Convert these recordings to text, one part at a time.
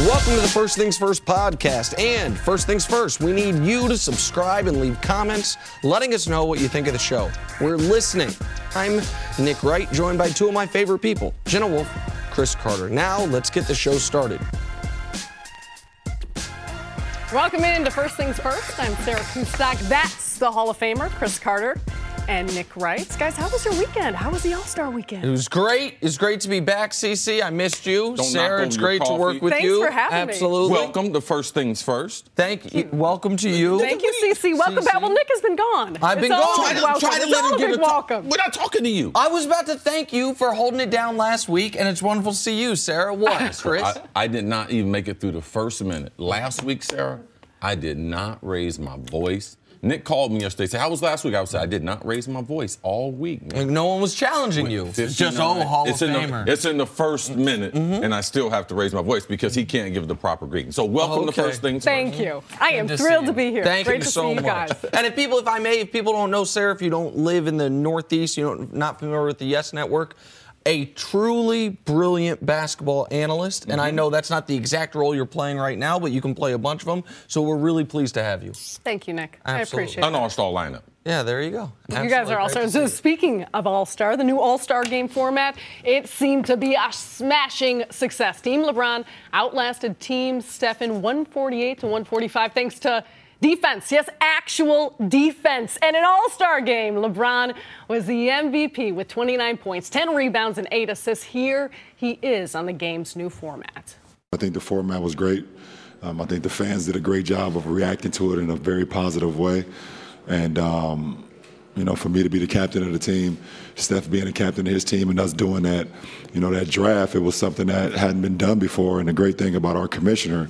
Welcome to the First Things First podcast. And first things first, we need you to subscribe and leave comments letting us know what you think of the show. We're listening. I'm Nick Wright, joined by two of my favorite people, Jenna Wolf, Chris Carter. Now, let's get the show started. Welcome in to First Things First. I'm Sarah Kustak. That's the Hall of Famer, Chris Carter. And Nick Wright. Guys, how was your weekend? How was the All-Star weekend? It was great. It's great to be back, CC. I missed you. Sarah, it's great to work with you. Thanks for having me. Absolutely. Welcome to First Things First. Thank you. Welcome to you. Thank you, CC. Welcome back. Well, Nick has been gone. I've been gone. Try to let her get a welcome. We're not talking to you. I was about to thank you for holding it down last week, and it's wonderful to see you, Sarah. What, Chris? I did not even make it through the first minute. Last week, Sarah, I did not raise my voice. Nick called me yesterday. Said, "How was last week?" I said, "I did not raise my voice all week." Like no one was challenging you. It's just Hall of Famer. It's in the first minute, and I still have to raise my voice because he can't give the proper greeting. So welcome to First Things First. Thank you. I am thrilled to be here. Thank Great you to so see you much. guys. And if people don't know Sarah, if you don't live in the Northeast, not familiar with the Yes Network, a truly brilliant basketball analyst, and I know that's not the exact role you're playing right now, but you can play a bunch of them, so we're really pleased to have you. Thank you, Nick. Absolutely. I appreciate it. An all-star lineup. Yeah, there you go. You guys are all-stars. So speaking of all-star, the new all-star game format, it seemed to be a smashing success. Team LeBron outlasted Team Stephen 148-145 thanks to defense. Yes, actual defense. And an all-star game, LeBron was the MVP with 29 points, 10 rebounds, and 8 assists. Here he is on the game's new format. I think the format was great. I think the fans did a great job of reacting to it in a very positive way. And, for me to be the captain of the team, Steph being the captain of his team, and us doing that, that draft, it was something that hadn't been done before. And the great thing about our commissioner,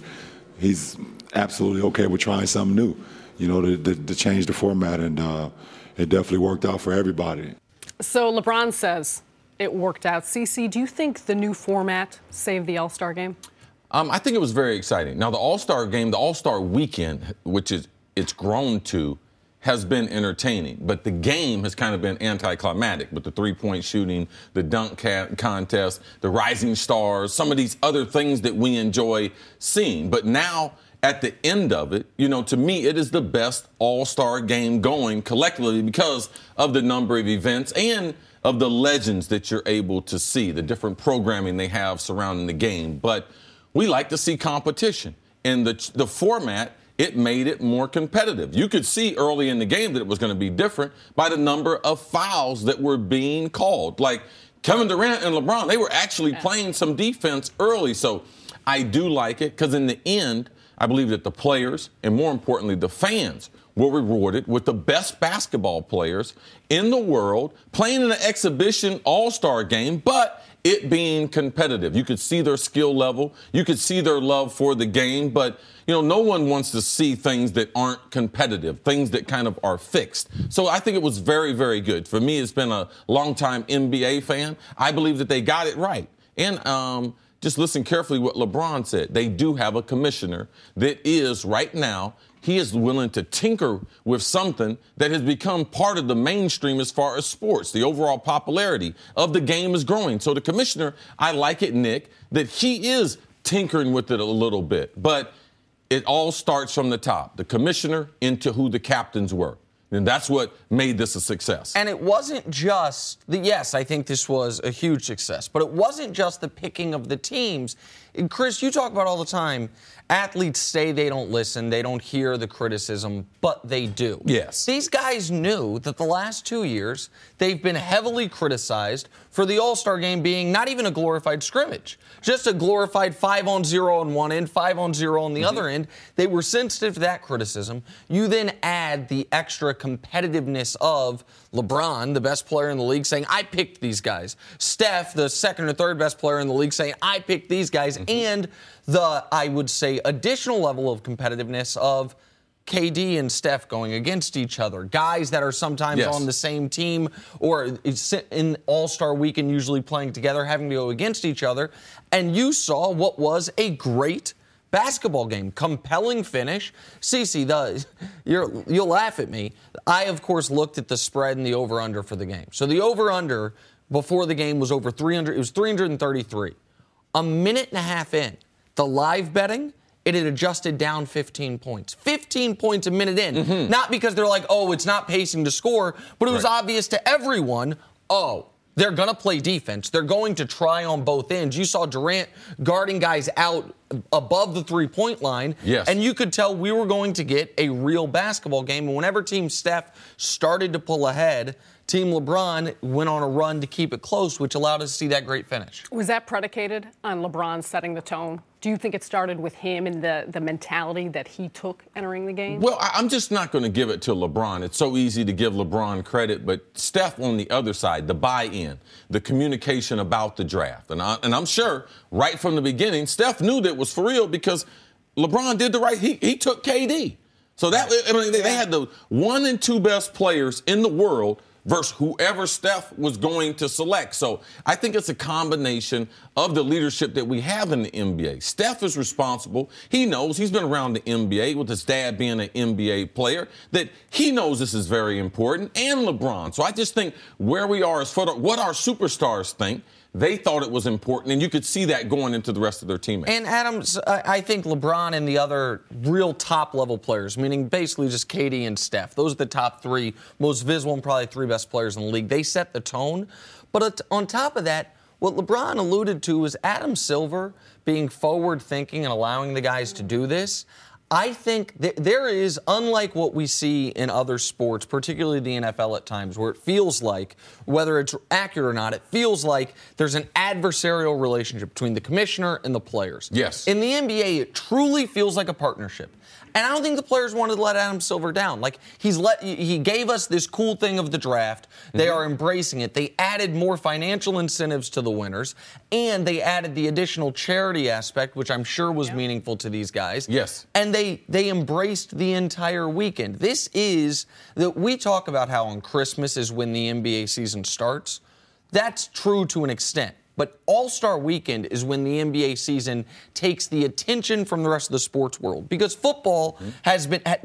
he's absolutely okay with trying something new, to change the format, and it definitely worked out for everybody. So LeBron says it worked out. CC, do you think the new format saved the All-Star game? I think it was very exciting. Now, the All-Star game, the All-Star weekend, which it's grown to, has been entertaining, but the game has kind of been anticlimactic with the three-point shooting, the dunk contest, the rising stars, some of these other things that we enjoy seeing. But now, at the end of it, to me, it is the best all-star game going collectively because of the number of events and of the legends that you're able to see, the different programming they have surrounding the game. But we like to see competition. And the format, it made it more competitive. You could see early in the game that it was going to be different by the number of fouls that were being called. Like Kevin Durant and LeBron, they were actually playing some defense early. So I do like it because in the end, I believe that the players, and more importantly, the fans, were rewarded with the best basketball players in the world playing in an exhibition all-star game, but it being competitive. You could see their skill level. You could see their love for the game. But, no one wants to see things that aren't competitive, things that kind of are fixed. So I think it was very, very good. For me, it's been a longtime NBA fan. I believe that they got it right. And just listen carefully what LeBron said. They do have a commissioner that is right now, he is willing to tinker with something that has become part of the mainstream as far as sports. The overall popularity of the game is growing. So the commissioner, I like it, Nick, that he is tinkering with it a little bit. But it all starts from the top, the commissioner into who the captains were. And that's what made this a success. And it wasn't just yes, I think this was a huge success, but it wasn't just the picking of the teams. And Chris, you talk about all the time, athletes say they don't listen, they don't hear the criticism, but they do. Yes. These guys knew that the last 2 years, they've been heavily criticized for the All-Star game being not even a glorified scrimmage, just a glorified 5-on-0 on one end, 5-on-0 on the other end. They were sensitive to that criticism. You then add the extra competitiveness of LeBron, the best player in the league, saying, I picked these guys. Steph, the second or third best player in the league, saying, I picked these guys. And the, I would say, additional level of competitiveness of KD and Steph going against each other. Guys that are sometimes on the same team or in All-Star Weekend usually playing together, having to go against each other. And you saw what was a great basketball game. Compelling finish. Cece, you'll laugh at me. I, of course, looked at the spread and the over-under for the game. So the over-under before the game was over 300. It was 333. A minute and a half in, the live betting, it had adjusted down 15 points. 15 points a minute in. Not because they're like, oh, it's not pacing to score, but it was obvious to everyone, oh, they're going to play defense. They're going to try on both ends. You saw Durant guarding guys out above the three-point line. Yes. And you could tell we were going to get a real basketball game. And whenever Team Steph started to pull ahead, Team LeBron went on a run to keep it close, which allowed us to see that great finish. Was that predicated on LeBron setting the tone? Do you think it started with him and the mentality that he took entering the game? Well, I'm just not going to give it to LeBron. It's so easy to give LeBron credit, but Steph on the other side, the buy-in, the communication about the draft. And I'm sure right from the beginning, Steph knew that it was for real because LeBron did the right. He took KD. So that they had the 1 and 2 best players in the world versus whoever Steph was going to select. So I think it's a combination of the leadership that we have in the NBA. Steph is responsible. He knows. He's been around the NBA with his dad being an NBA player, that he knows this is very important, and LeBron. So I just think where we are is for what our superstars think. They thought it was important, and you could see that going into the rest of their teammates. And Adams, I think LeBron and the other real top-level players, meaning basically just KD and Steph, those are the top 3 most visible and probably 3 best players in the league. They set the tone. But on top of that, what LeBron alluded to was Adam Silver being forward-thinking and allowing the guys to do this. I think there is, unlike what we see in other sports, particularly the NFL at times, where it feels like, whether it's accurate or not, it feels like there's an adversarial relationship between the commissioner and the players. Yes. In the NBA, it truly feels like a partnership. And I don't think the players wanted to let Adam Silver down. Like, he gave us this cool thing of the draft. They are embracing it. They added more financial incentives to the winners, and they added the additional charity aspect, which I'm sure was meaningful to these guys. Yes. And they embraced the entire weekend. This is that we talk about how on Christmas is when the NBA season starts. That's true to an extent. But All-Star Weekend is when the NBA season takes the attention from the rest of the sports world, because football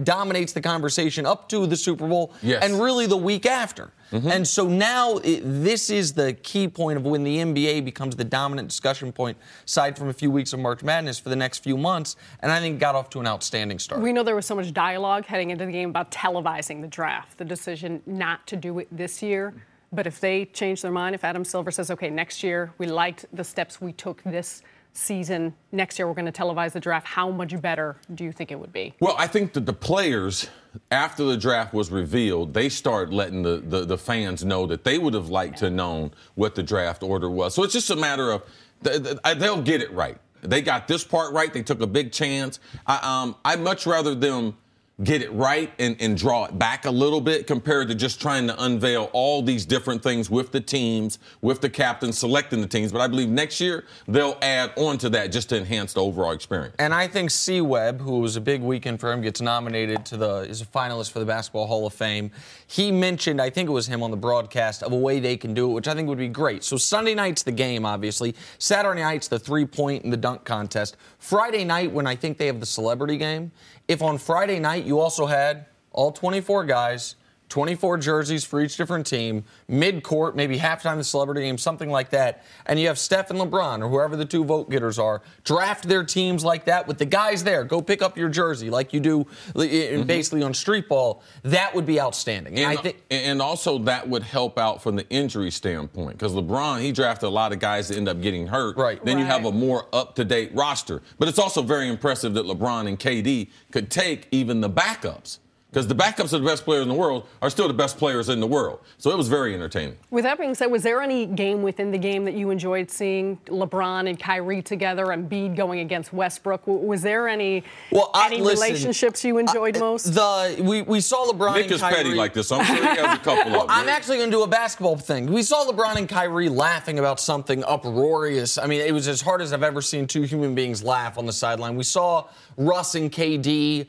dominates the conversation up to the Super Bowl and really the week after. And so now this is the key point of when the NBA becomes the dominant discussion point, aside from a few weeks of March Madness, for the next few months. And I think got off to an outstanding start. We know there was so much dialogue heading into the game about televising the draft, the decision not to do it this year. But if they change their mind, if Adam Silver says, okay, next year we liked the steps we took this season, next year we're going to televise the draft, how much better do you think it would be? Well, I think that the players, after the draft was revealed, they start letting the fans know that they would have liked to known what the draft order was. So it's just a matter of they'll get it right. They got this part right. They took a big chance. I'd much rather them get it right and draw it back a little bit compared to just trying to unveil all these different things with the teams, with the captains selecting the teams. But I believe next year they'll add on to that just to enhance the overall experience. And I think C-Webb, who was a big weekend for him, gets nominated is a finalist for the Basketball Hall of Fame. He mentioned, I think it was him on the broadcast, of a way they can do it, which I think would be great. So Sunday night's the game, obviously. Saturday night's the three-point and the dunk contest. Friday night, when I think they have the celebrity game, if on Friday night you also had all 24 guys, 24 jerseys for each different team, mid-court, maybe halftime of the celebrity game, something like that, and you have Steph and LeBron or whoever the 2 vote-getters are, draft their teams like that with the guys there. Go pick up your jersey like you do basically on street ball. That would be outstanding. And also that would help out from the injury standpoint, because LeBron, he drafted a lot of guys that end up getting hurt. Right. Then you have a more up-to-date roster. But it's also very impressive that LeBron and KD could take even the backups. Because the backups of the best players in the world are still the best players in the world. So it was very entertaining. With that being said, was there any game within the game that you enjoyed seeing LeBron and Kyrie together and Embiid going against Westbrook? Was there any relationships you enjoyed most? We saw LeBron Nick and Kyrie. is petty like this. I'm sure he has a couple of them. I'm actually going to do a basketball thing. We saw LeBron and Kyrie laughing about something uproarious. I mean, it was as hard as I've ever seen 2 human beings laugh on the sideline. We saw Russ and KD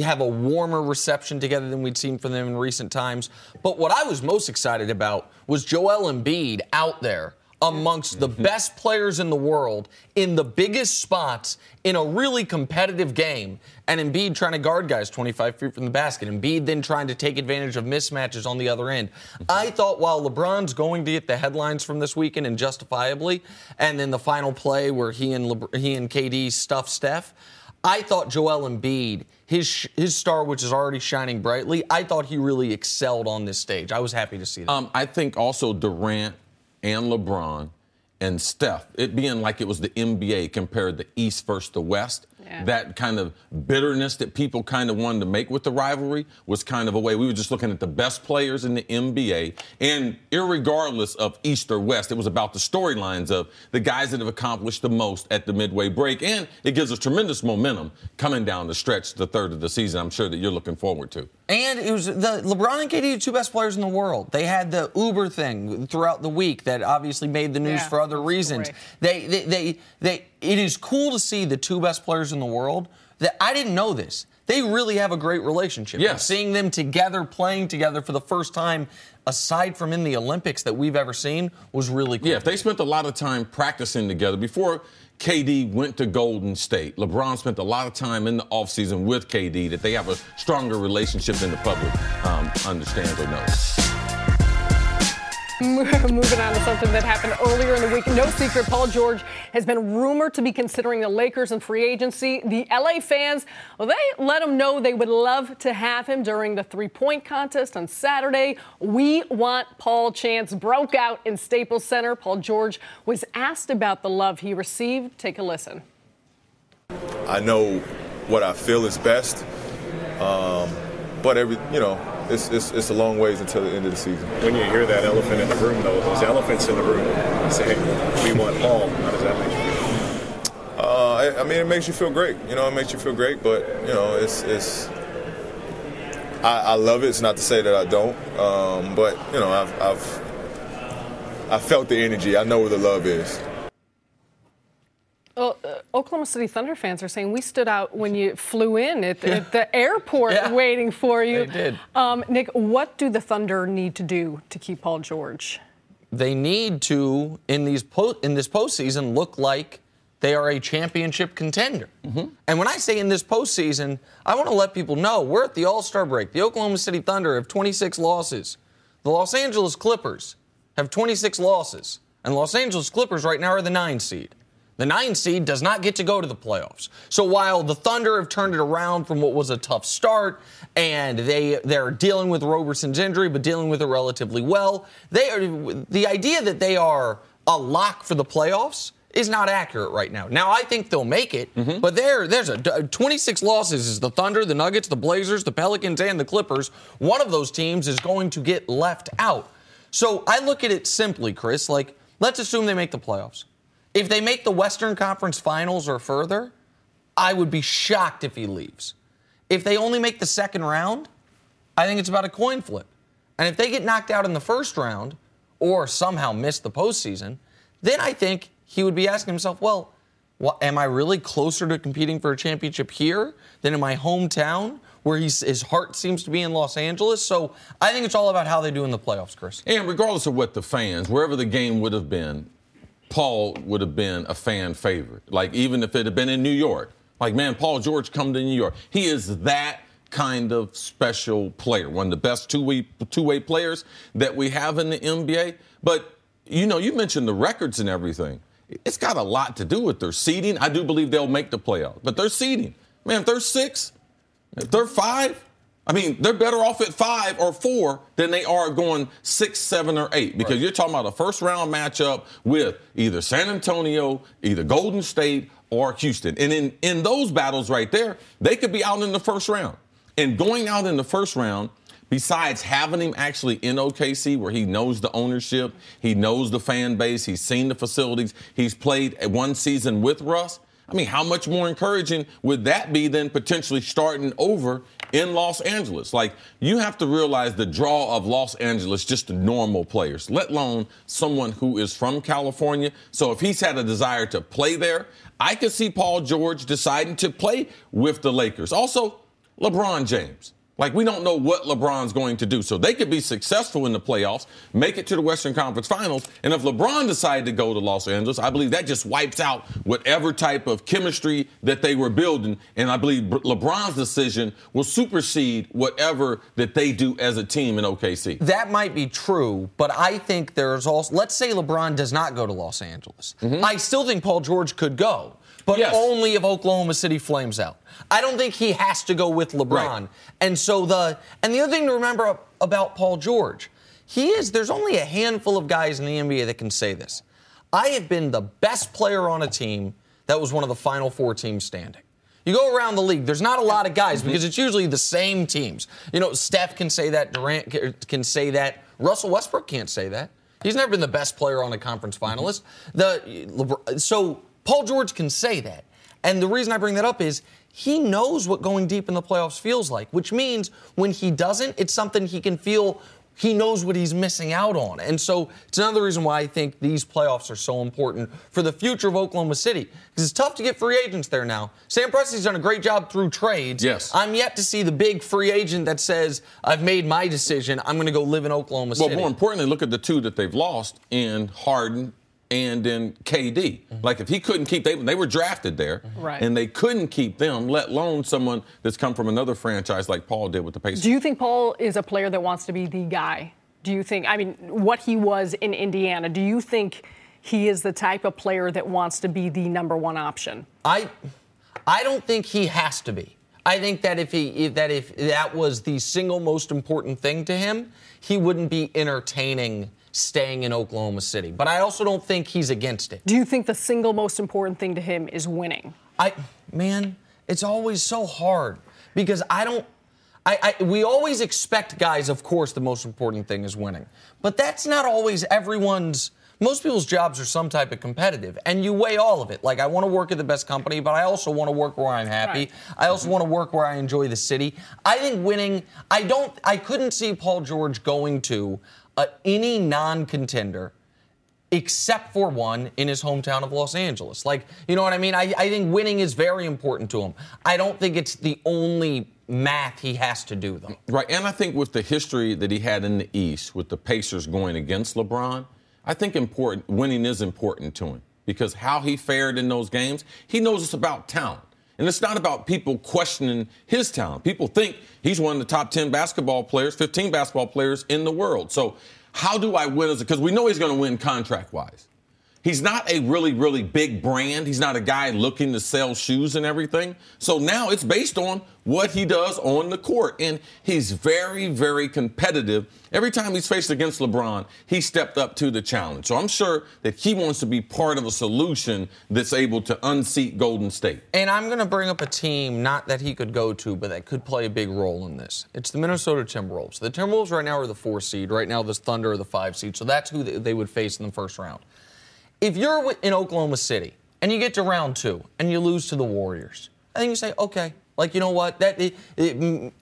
have a warmer reception together than we'd seen from them in recent times. But what I was most excited about was Joel Embiid out there amongst the best players in the world in the biggest spots in a really competitive game, and Embiid trying to guard guys 25 feet from the basket. Embiid then trying to take advantage of mismatches on the other end. I thought while LeBron's going to get the headlines from this weekend, and justifiably, and then the final play where he and KD stuff Steph, I thought Joel Embiid, his star, which is already shining brightly, I thought he really excelled on this stage. I was happy to see that. I think also Durant and LeBron and Steph, it being like it was the NBA compared the East versus the West, that kind of bitterness that people kind of wanted to make with the rivalry was kind of a way. We were just looking at the best players in the NBA, and irregardless of East or West, it was about the storylines of the guys that have accomplished the most at the midway break, and it gives us tremendous momentum coming down the stretch, the third of the season. I'm sure that you're looking forward to. And it was the LeBron and KD, the two best players in the world. They had the Uber thing throughout the week that obviously made the news for other reasons. It is cool to see the two best players in the world. That I didn't know this. They really have a great relationship. Yes. And seeing them together, playing together for the first time, aside from in the Olympics that we've ever seen, was really cool. Yeah, they spent a lot of time practicing together. Before KD went to Golden State, LeBron spent a lot of time in the offseason with KD, that they have a stronger relationship than the public understands or knows. Moving on to something that happened earlier in the week. No secret, Paul George has been rumored to be considering the Lakers in free agency. The LA fans, well, they let him know they would love to have him during the three-point contest on Saturday. "We want Paul" chants broke out in Staples Center. Paul George was asked about the love he received. Take a listen. I know what I feel is best, but it's a long ways until the end of the season. When you hear that elephant in the room, though, those elephants in the room say, "We want Paul," how does that make you feel? It makes you feel great. It makes you feel great, but I love it. It's not to say that I don't, but I've felt the energy. I know where the love is. Well, Oklahoma City Thunder fans are saying we stood out when you flew in at the airport waiting for you. They did. Nick, what do the Thunder need to do to keep Paul George? They need to, in this postseason, look like they are a championship contender. Mm-hmm. And when I say in this postseason, I want to let people know we're at the All-Star break. The Oklahoma City Thunder have 26 losses. The Los Angeles Clippers have 26 losses. And Los Angeles Clippers right now are the 9 seed. The 9 seed does not get to go to the playoffs. So while the Thunder have turned it around from what was a tough start, and they're dealing with Roberson's injury, but dealing with it relatively well, the idea that they are a lock for the playoffs is not accurate right now. Now, I think they'll make it, but there's 26 losses is the Thunder, the Nuggets, the Blazers, the Pelicans, and the Clippers. One of those teams is going to get left out. So I look at it simply, Chris, like, let's assume they make the playoffs. If they make the Western Conference Finals or further, I would be shocked if he leaves. If they only make the second round, I think it's about a coin flip. And if they get knocked out in the first round or somehow miss the postseason, then I think he would be asking himself, well, am I really closer to competing for a championship here than in my hometown where his heart seems to be in Los Angeles? So I think it's all about how they do in the playoffs, Chris. And regardless of what the fans, wherever the game would have been, Paul would have been a fan favorite. Like, even if it had been in New York. Like, man, Paul George come to New York. He is that kind of special player, one of the best two-way players that we have in the NBA. But, you mentioned the records and everything. It's got a lot to do with their seeding. I do believe they'll make the playoffs. But their seeding, man, if they're 6, if they're 5, they're better off at 5 or 4 than they are going 6, 7, or 8 because you're talking about a first-round matchup with either San Antonio, either Golden State, or Houston. And in those battles right there, they could be out in the first round. And going out in the first round, besides having him actually in OKC where he knows the ownership, he knows the fan base, he's seen the facilities, he's played one season with Russ, how much more encouraging would that be than potentially starting over in Los Angeles? Like, you have to realize the draw of Los Angeles, just the normal players, let alone someone who is from California. So if he's had a desire to play there, I could see Paul George deciding to play with the Lakers. Also, LeBron James. Like, we don't know what LeBron's going to do. So they could be successful in the playoffs, make it to the Western Conference Finals, and if LeBron decided to go to Los Angeles, I believe that just wipes out whatever type of chemistry that they were building, and I believe LeBron's decision will supersede whatever that they do as a team in OKC. That might be true, but I think there's also, let's say LeBron does not go to Los Angeles. I still think Paul George could go, but only if Oklahoma City flames out. I don't think he has to go with LeBron. Right. And so the other thing to remember about Paul George, there's only a handful of guys in the NBA that can say this. I have been the best player on a team that was one of the Final Four teams standing. You go around the league, there's not a lot of guys because it's usually the same teams. You know, Steph can say that, Durant can say that, Russell Westbrook can't say that. He's never been the best player on a conference finalist. So Paul George can say that. And the reason I bring that up is he knows what going deep in the playoffs feels like, which means when he doesn't, it's something he can feel. He knows what he's missing out on. And so it's another reason why I think these playoffs are so important for the future of Oklahoma City. Because it's tough to get free agents there now. Sam Presti's done a great job through trades. Yes. I'm yet to see the big free agent that says, I've made my decision, I'm going to go live in Oklahoma City. Well, more importantly, look at the two that they've lost in Harden and in KD. Like, if he couldn't keep, they were drafted there, and they couldn't keep them, let alone someone that's come from another franchise like Paul did with the Pacers. Do you think Paul is a player that wants to be the guy? Do you think, I mean, what he was in Indiana, do you think he is the type of player that wants to be the number one option? I don't think he has to be. I think that if that was the single most important thing to him, he wouldn't be entertaining staying in Oklahoma City. But I also don't think he's against it. Do you think the single most important thing to him is winning? Man, it's always so hard because we always expect guys, of course, the most important thing is winning. But that's not always most people's jobs are some type of competitive, and you weigh all of it. Like, I want to work at the best company, but I also want to work where I'm happy. Right. I also want to work where I enjoy the city. I think winning, I couldn't see Paul George going to any non-contender except for one in his hometown of Los Angeles. Like, you know what I mean? I think winning is very important to him. I don't think it's the only math he has to do, though. Right, and I think with the history that he had in the East, with the Pacers going against LeBron, I think winning is important to him because how he fared in those games, he knows it's about talent. And it's not about people questioning his talent. People think he's one of the top 10 basketball players, 15 basketball players in the world. So how do I win because we know he's going to win contract-wise. He's not a really, really big brand. He's not a guy looking to sell shoes and everything. So now it's based on what he does on the court. And he's very, very competitive. Every time he's faced against LeBron, he stepped up to the challenge. So I'm sure that he wants to be part of a solution that's able to unseat Golden State. And I'm going to bring up a team, not that he could go to, but that could play a big role in this. It's the Minnesota Timberwolves. The Timberwolves right now are the 4 seed. Right now, the Thunder are the 5 seed. So that's who they would face in the first round. If you're in Oklahoma City and you get to round 2 and you lose to the Warriors, I think you say, okay, like, you know what?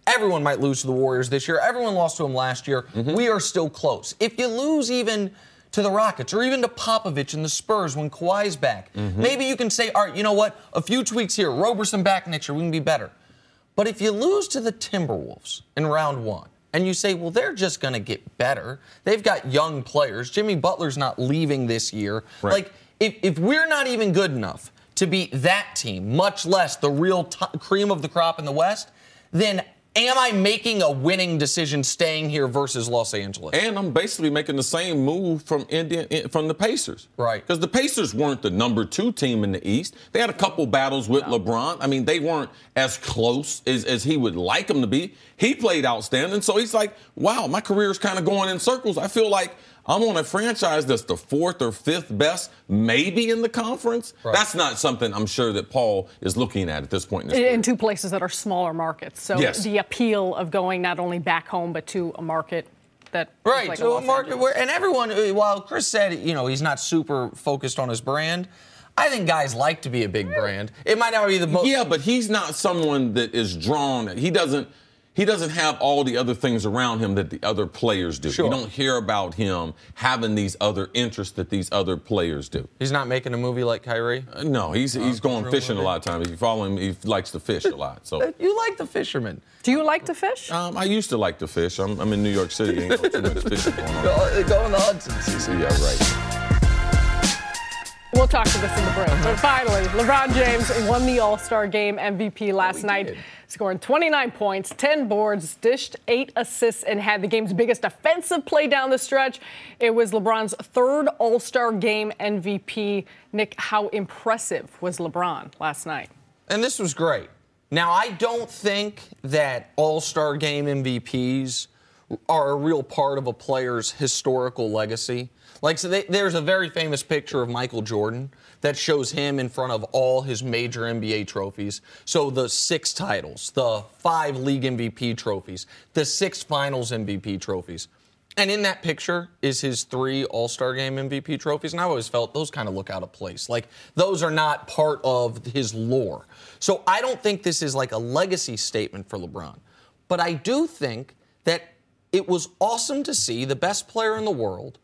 Everyone might lose to the Warriors this year. Everyone lost to them last year. We are still close. If you lose even to the Rockets or even to Popovich and the Spurs when Kawhi's back, maybe you can say, all right, you know what? A few tweaks here. Roberson back next year. We can be better. But if you lose to the Timberwolves in round 1, and you say, well, they're just going to get better. They've got young players. Jimmy Butler's not leaving this year. Right. Like, if we're not even good enough to beat that team, much less the real cream of the crop in the West, then am I making a winning decision staying here versus Los Angeles? And I'm basically making the same move from the Pacers. Right. Because the Pacers weren't the number 2 team in the East. They had a couple battles with LeBron. I mean, they weren't as close as he would like them to be. He played outstanding. So he's like, wow, my career is kind of going in circles. I feel like I'm on a franchise that's the 4th or 5th best, maybe in the conference. Right. That's not something I'm sure that Paul is looking at this point in his career. In 2 places that are smaller markets. So the appeal of going not only back home, but to a market that right, like to a market where, and everyone, while Chris said, you know, he's not super focused on his brand, I think guys like to be a big brand. It might not be the most. Yeah, but he's not someone that is drawn. He he doesn't have all the other things around him that the other players do. Sure. You don't hear about him having these other interests that these other players do. He's not making a movie like Kyrie? No, he's going fishing a lot of times. If you follow him, he likes to fish a lot. So You like the fisherman. Do you like to fish? I used to like to fish. I'm in New York City. Ain't too much fishing going on. Go in the Hudson, CC. Yeah, right. We'll talk to this in the break. But finally, LeBron James won the All-Star Game MVP last night, scoring 29 points, 10 boards, dished 8 assists, and had the game's biggest offensive play down the stretch. It was LeBron's third All-Star Game MVP. Nick, how impressive was LeBron last night? And this was great. Now, I don't think that All-Star Game MVPs are a real part of a player's historical legacy. Like, so there's a very famous picture of Michael Jordan that shows him in front of all his major NBA trophies. So the 6 titles, the 5 league MVP trophies, the 6 finals MVP trophies. And in that picture is his 3 All-Star Game MVP trophies. And I always felt those kind of look out of place. Like, those are not part of his lore. So I don't think this is like a legacy statement for LeBron. But I do think that it was awesome to see the best player in the world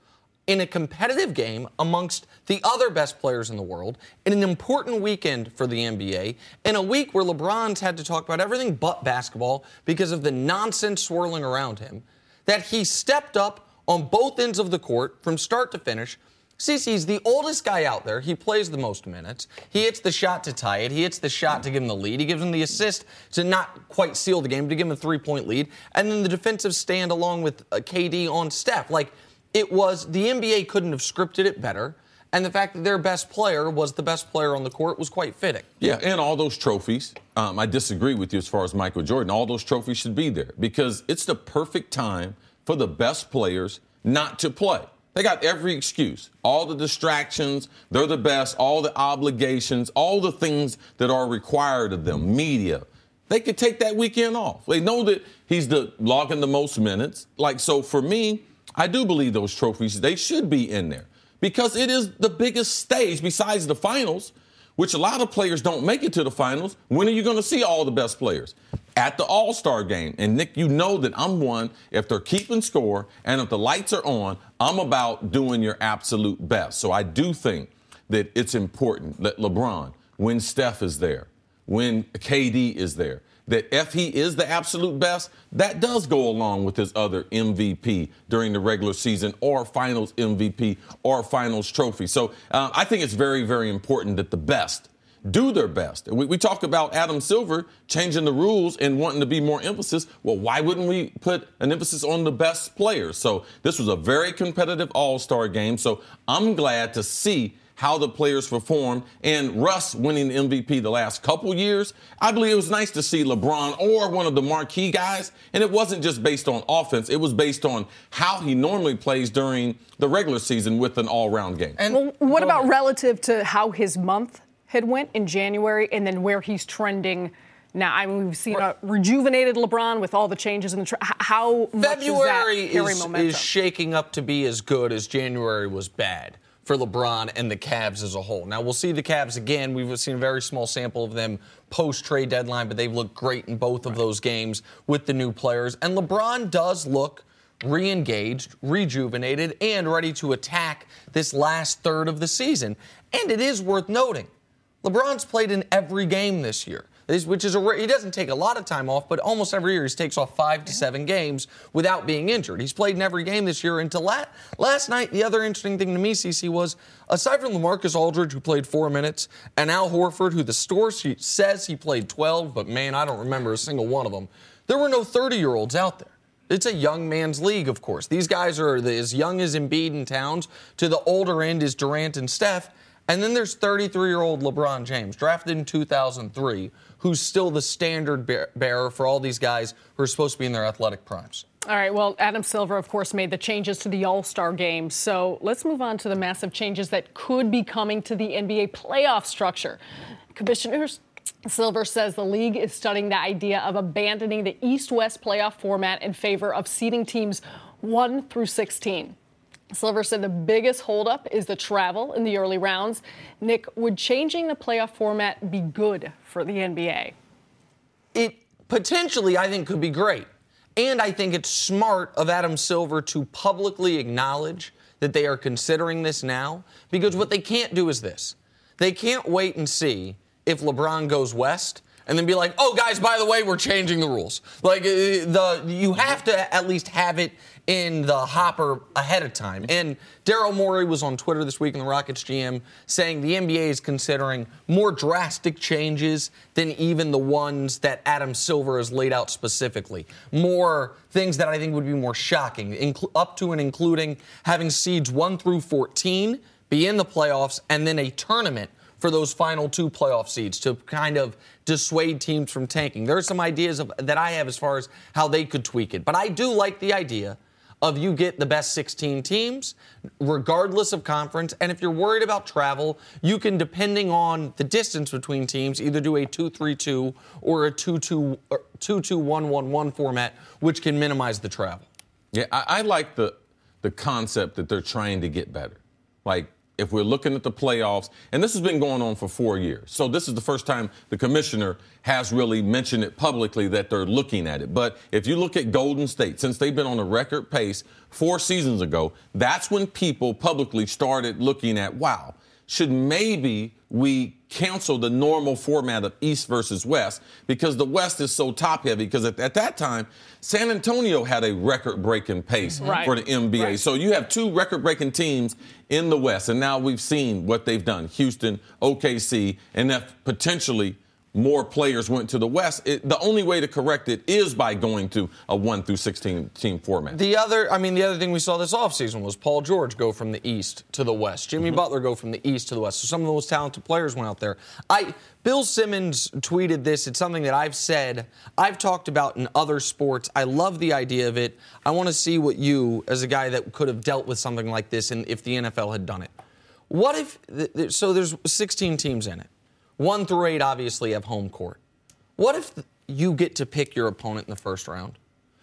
in a competitive game amongst the other best players in the world, in an important weekend for the NBA, in a week where LeBron's had to talk about everything but basketball because of the nonsense swirling around him, that he stepped up on both ends of the court from start to finish. CeCe's the oldest guy out there. He plays the most minutes. He hits the shot to tie it. He hits the shot to give him the lead. He gives him the assist to not quite seal the game, to give him a 3-point lead. And then the defensive stand along with KD on Steph. Like, it was, the NBA couldn't have scripted it better. And the fact that their best player was the best player on the court was quite fitting. Yeah, and all those trophies, I disagree with you as far as Michael Jordan. All those trophies should be there because it's the perfect time for the best players not to play. They got every excuse, all the distractions, they're the best, all the obligations, all the things that are required of them, media. They could take that weekend off. They know that he's logging the most minutes. Like, so for me, I do believe those trophies, they should be in there because it is the biggest stage besides the finals, which a lot of players don't make it to the finals. When are you going to see all the best players? At the All-Star game. And, Nick, you know that I'm one, if they're keeping score and if the lights are on, I'm about doing your absolute best. So I do think that it's important that LeBron, when Steph is there, when KD is there, that if he is the absolute best, that does go along with his other MVP during the regular season or finals MVP or finals trophy. So I think it's very, very important that the best do their best. We talk about Adam Silver changing the rules and wanting to be more emphasis. Well, why wouldn't we put an emphasis on the best players? So this was a very competitive All-Star game. So I'm glad to see how the players performed, and Russ winning the MVP the last couple years. I believe it was nice to see LeBron or one of the marquee guys, and it wasn't just based on offense. It was based on how he normally plays during the regular season with an all-round game. And well, what about relative to how his month had went in January and then where he's trending now? I mean, we've seen a rejuvenated LeBron with all the changes in the how much February is that carry momentum? Is shaking up to be as good as January was bad for LeBron and the Cavs as a whole. Now, we'll see the Cavs again. We've seen a very small sample of them post-trade deadline, but they've looked great in both of those games with the new players. And LeBron does look re-engaged, rejuvenated, and ready to attack this last third of the season. And it is worth noting, LeBron's played in every game this year, which is he doesn't take a lot of time off, but almost every year he takes off 5 to 7 games without being injured. He's played in every game this year until last night. The other interesting thing to me, CeCe, was aside from LaMarcus Aldridge, who played 4 minutes, and Al Horford, who the store sheet says he played 12, but man, I don't remember a single one of them. There were no 30-year-olds out there. It's a young man's league, of course. These guys are as young as Embiid and Towns. To the older end is Durant and Steph. And then there's 33-year-old LeBron James, drafted in 2003, who's still the standard bearer for all these guys who are supposed to be in their athletic primes. All right, well, Adam Silver, of course, made the changes to the All-Star game. So let's move on to the massive changes that could be coming to the NBA playoff structure. Commissioner Silver says the league is studying the idea of abandoning the East-West playoff format in favor of seeding teams 1 through 16. Silver said the biggest holdup is the travel in the early rounds. Nick, would changing the playoff format be good for the NBA? It potentially I think could be great. And I think it's smart of Adam Silver to publicly acknowledge that they are considering this now, because what they can't do is this. They can't wait and see if LeBron goes west and then be like, oh, guys, by the way, we're changing the rules. Like, you have to at least have it in the hopper ahead of time. And Daryl Morey was on Twitter this week in the Rockets GM saying the NBA is considering more drastic changes than even the ones that Adam Silver has laid out specifically. More things that I think would be more shocking, up to and including having seeds 1 through 14 be in the playoffs and then a tournament for those final 2 playoff seeds to kind of dissuade teams from tanking. There are some ideas that I have as far as how they could tweak it. But I do like the idea of you get the best 16 teams, regardless of conference. And if you're worried about travel, you can, depending on the distance between teams, either do a 2-3-2 or a 2-2-1-1-1 format, which can minimize the travel. Yeah, I like the concept that they're trying to get better. Like, if we're looking at the playoffs, and this has been going on for 4 years. So this is the first time the commissioner has really mentioned it publicly that they're looking at it. But if you look at Golden State, since they've been on a record pace 4 seasons ago, that's when people publicly started looking at, wow, should maybe we cancel the normal format of East versus West, because the West is so top-heavy. Because at that time, San Antonio had a record-breaking pace for the NBA. Right. So you have 2 record-breaking teams in the West, and now we've seen what they've done. Houston, OKC, and if potentially more players went to the West, the only way to correct it is by going to a 1 through 16 team format. The other thing we saw this offseason was Paul George go from the East to the West. Jimmy Butler go from the East to the West. So some of those talented players went out there. Bill Simmons tweeted this. It's something that I've talked about in other sports. I love the idea of it. I want to see what you, as a guy that could have dealt with something like this, and if the NFL had done it. What if, so there's 16 teams in it. 1 through 8 obviously have home court. What if you get to pick your opponent in the first round?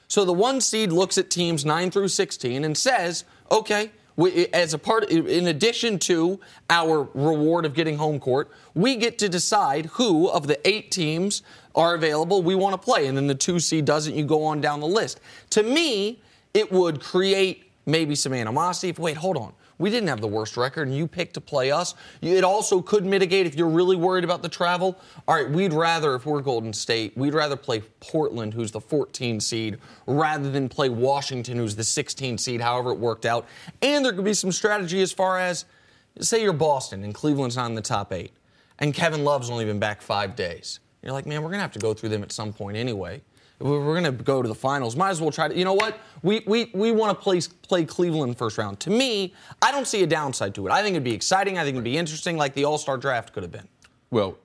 So the 1 seed looks at teams 9 through 16 and says, okay, in addition to our reward of getting home court, we get to decide who of the 8 teams are available we want to play. And then the 2 seed doesn't, you go on down the list. To me, it would create maybe some animosity. Wait, hold on. We didn't have the worst record, and you picked to play us. It also could mitigate if you're really worried about the travel. All right, if we're Golden State, we'd rather play Portland, who's the 14 seed, rather than play Washington, who's the 16 seed, however it worked out. And there could be some strategy as far as, say you're Boston, and Cleveland's not in the top 8, and Kevin Love's only been back 5 days. You're like, man, we're going to have to go through them at some point anyway. We're going to go to the finals. Might as well try to, you know what? We want to play Cleveland first round. To me, I don't see a downside to it. I think it'd be exciting. I think it'd be interesting, like the All-Star draft could have been. Well,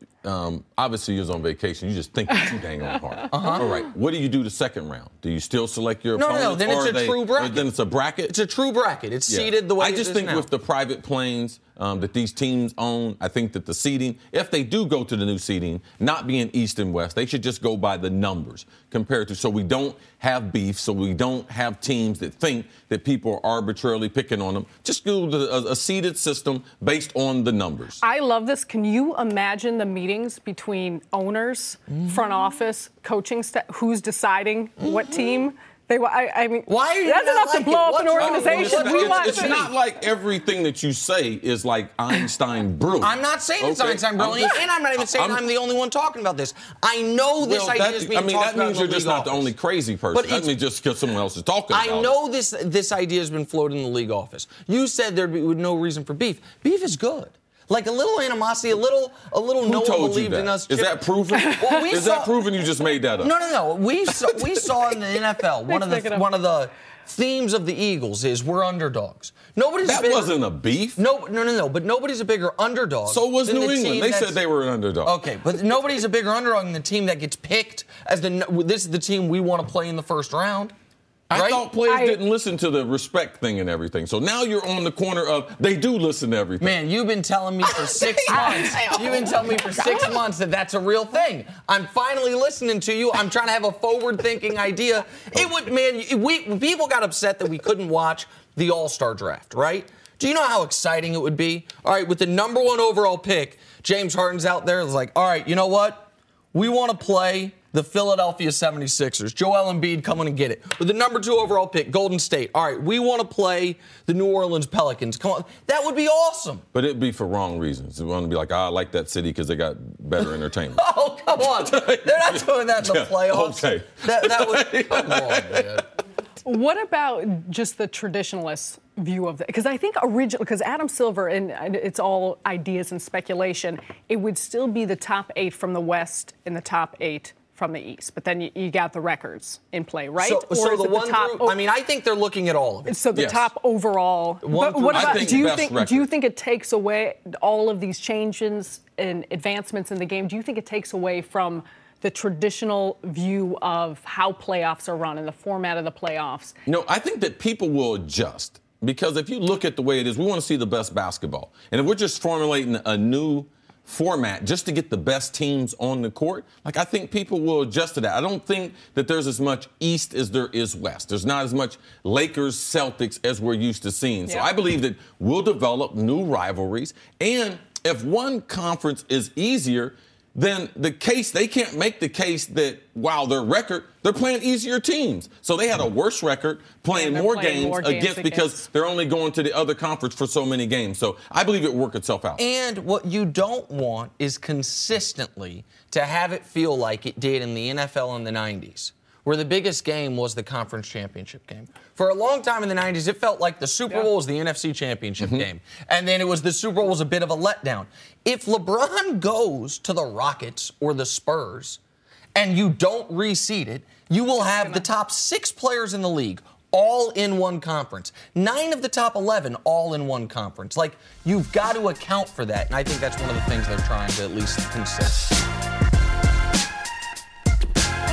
obviously you was on vacation. You just think too dang on hard. All right. What do you do the second round? Do you still select your opponents? No. Then it's a true bracket. Then it's a bracket? It's a true bracket. It's seeded the way it is now. I just think with the private planes that these teams own, I think that the seeding, if they do go to the new seeding, not being East and West, they should just go by the numbers compared to, so we don't have beef, so we don't have teams that think that people are arbitrarily picking on them. Just do a seeded system based on the numbers. I love this. Can you imagine the meetings between owners, front office, coaching staff, who's deciding what team? I mean, why are you that's enough to blow up an organization. It's not like everything that you say is like Einstein brilliant. I'm not saying it's Einstein brilliant, and I'm not even saying I'm the only one talking about this. I know this idea is being talked about. That means you're just not the only crazy person. That means just because someone else is talking about it. I know this idea has been floated in the league office. You said there'd be no reason for beef. Beef is good. Like a little animosity, a little no one believed in us. Is that proven? Well, is that proven you just made that up? No. We saw in the NFL one of the themes of the Eagles is we're underdogs. That wasn't a beef. No. But nobody's a bigger underdog. So was New England. They said they were an underdog. Okay, but nobody's a bigger underdog than the team that gets picked as this is the team we want to play in the first round. I thought players didn't listen to the respect thing and everything. So now you're on the corner of they do listen to everything. Man, you've been telling me for 6 months. You've been telling me for 6 months that that's a real thing. I'm finally listening to you. I'm trying to have a forward-thinking idea. People got upset that we couldn't watch the All-Star draft, right? Do you know how exciting it would be? All right, with the number 1 overall pick, James Harden's out there. It's like, all right, you know what? we want to play the Philadelphia 76ers. Joel Embiid coming and get it. With the number 2 overall pick, Golden State. All right, we want to play the New Orleans Pelicans. Come on. That would be awesome. But it'd be for wrong reasons. We want to be like, I like that city because they got better entertainment. Oh, come on. They're not doing that in the playoffs. Okay. That would, come on, man. What about just the traditionalist view of it? Because I think originally, because Adam Silver, and it's all ideas and speculation, it would still be the top 8 from the West and the top 8 from the East. But then you got the records in play, right? So the one top, group, I mean, I think they're looking at all of it. So the Yes. top overall. One But what group, about, I think do you think it takes away all of these changes and advancements in the game? Do you think it takes away from the traditional view of how playoffs are run and the format of the playoffs? No, I think that people will adjust because if you look at the way it is, we want to see the best basketball. And if we're just formulating a new format just to get the best teams on the court, like I think people will adjust to that. I don't think that there's as much East as there is West. There's not as much Lakers, Celtics as we're used to seeing. So I believe that we'll develop new rivalries. And if one conference is easier, then the case, they can't make the case that, wow, their record, they're playing easier teams. So they had a worse record playing more games against because they're only going to the other conference for so many games. So I believe it will work itself out. And what you don't want is consistently to have it feel like it did in the NFL in the 90s, where the biggest game was the conference championship game. For a long time in the 90s, it felt like the Super Bowl was the NFC championship game. And then it was the Super Bowl was a bit of a letdown. If LeBron goes to the Rockets or the Spurs and you don't reseed it, you will have the top 6 players in the league all in one conference. 9 of the top 11 all in one conference. Like, you've got to account for that. And I think that's one of the things they're trying to at least consider.